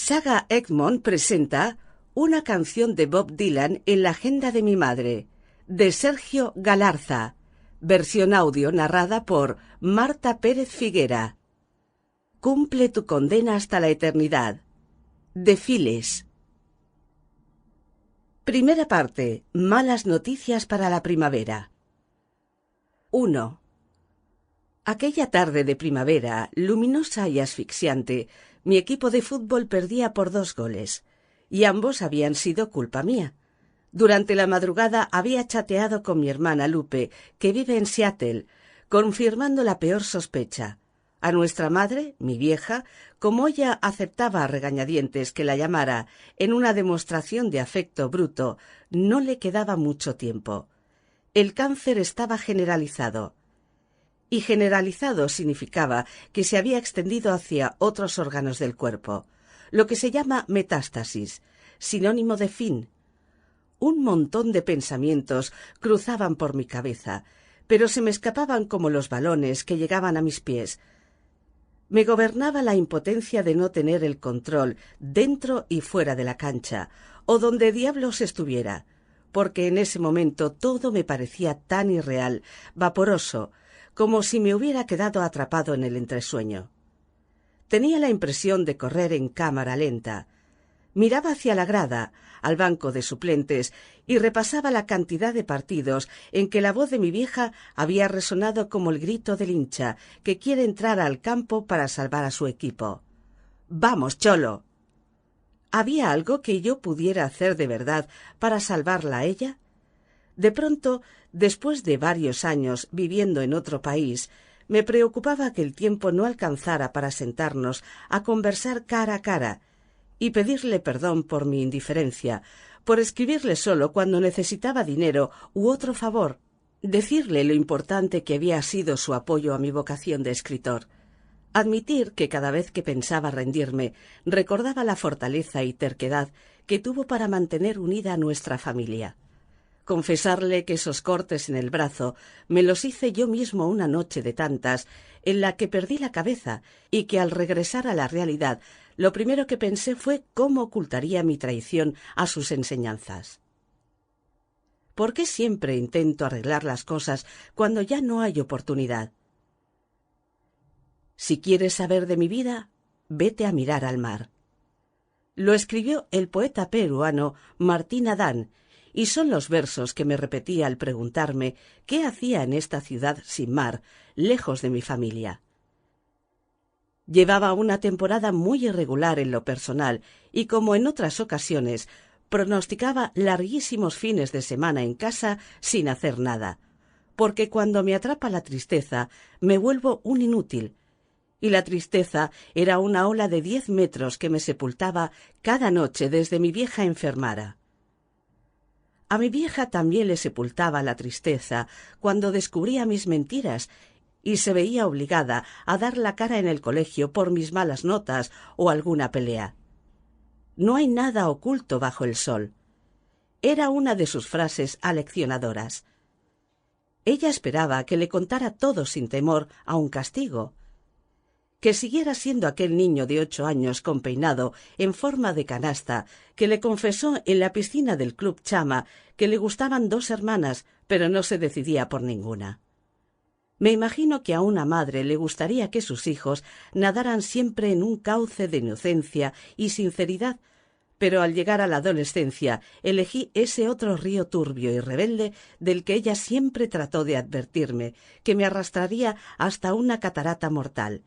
Saga Egmont presenta Una canción de Bob Dylan en la agenda de mi madre, de Sergio Galarza, versión audio narrada por Marta Pérez Figuera. Cumple tu condena hasta la eternidad. Desfiles. Primera parte. Malas noticias para la primavera. 1. Aquella tarde de primavera, luminosa y asfixiante, mi equipo de fútbol perdía por 2 goles, y ambos habían sido culpa mía. Durante la madrugada había chateado con mi hermana Lupe, que vive en Seattle, confirmando la peor sospecha. A nuestra madre, mi vieja, como ella aceptaba a regañadientes que la llamara en una demostración de afecto bruto, no le quedaba mucho tiempo. El cáncer estaba generalizado. Y generalizado significaba que se había extendido hacia otros órganos del cuerpo, lo que se llama metástasis, sinónimo de fin. Un montón de pensamientos cruzaban por mi cabeza, pero se me escapaban como los balones que llegaban a mis pies. Me gobernaba la impotencia de no tener el control dentro y fuera de la cancha, o donde diablos estuviera, porque en ese momento todo me parecía tan irreal, vaporoso, como si me hubiera quedado atrapado en el entresueño. Tenía la impresión de correr en cámara lenta. Miraba hacia la grada, al banco de suplentes, y repasaba la cantidad de partidos en que la voz de mi vieja había resonado como el grito del hincha que quiere entrar al campo para salvar a su equipo. ¡Vamos, Cholo! ¿Había algo que yo pudiera hacer de verdad para salvarla a ella? De pronto, después de varios años viviendo en otro país, me preocupaba que el tiempo no alcanzara para sentarnos a conversar cara a cara y pedirle perdón por mi indiferencia, por escribirle solo cuando necesitaba dinero u otro favor, decirle lo importante que había sido su apoyo a mi vocación de escritor, admitir que cada vez que pensaba rendirme recordaba la fortaleza y terquedad que tuvo para mantener unida a nuestra familia. Confesarle que esos cortes en el brazo me los hice yo mismo una noche de tantas en la que perdí la cabeza y que al regresar a la realidad lo primero que pensé fue cómo ocultaría mi traición a sus enseñanzas. ¿Por qué siempre intento arreglar las cosas cuando ya no hay oportunidad? Si quieres saber de mi vida, vete a mirar al mar. Lo escribió el poeta peruano Martín Adán, y son los versos que me repetía al preguntarme qué hacía en esta ciudad sin mar, lejos de mi familia. Llevaba una temporada muy irregular en lo personal y, como en otras ocasiones, pronosticaba larguísimos fines de semana en casa sin hacer nada, porque cuando me atrapa la tristeza me vuelvo un inútil, y la tristeza era una ola de 10 metros que me sepultaba cada noche desde mi vieja enfermara. A mi vieja también le sepultaba la tristeza cuando descubría mis mentiras y se veía obligada a dar la cara en el colegio por mis malas notas o alguna pelea. No hay nada oculto bajo el sol. Era una de sus frases aleccionadoras. Ella esperaba que le contara todo sin temor a un castigo, que siguiera siendo aquel niño de 8 años con peinado en forma de canasta que le confesó en la piscina del Club Chama que le gustaban 2 hermanas, pero no se decidía por ninguna. Me imagino que a una madre le gustaría que sus hijos nadaran siempre en un cauce de inocencia y sinceridad, pero al llegar a la adolescencia elegí ese otro río turbio y rebelde del que ella siempre trató de advertirme, que me arrastraría hasta una catarata mortal.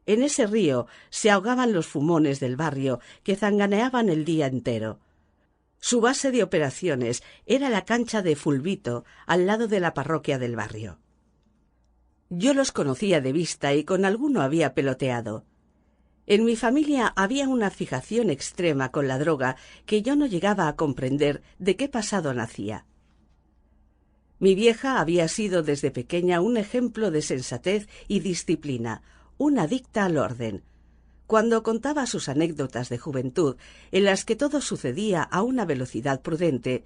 En ese río se ahogaban los fumones del barrio que zanganeaban el día entero. Su base de operaciones era la cancha de Fulbito, al lado de la parroquia del barrio. Yo los conocía de vista y con alguno había peloteado. En mi familia había una fijación extrema con la droga que yo no llegaba a comprender de qué pasado nacía. Mi vieja había sido desde pequeña un ejemplo de sensatez y disciplina, una adicta al orden. Cuando contaba sus anécdotas de juventud, en las que todo sucedía a una velocidad prudente,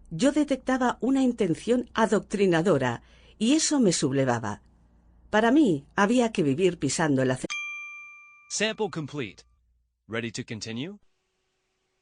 yo detectaba una intención adoctrinadora, y eso me sublevaba. Para mí, había que vivir pisando el acelerador. Sample complete. Ready to continue?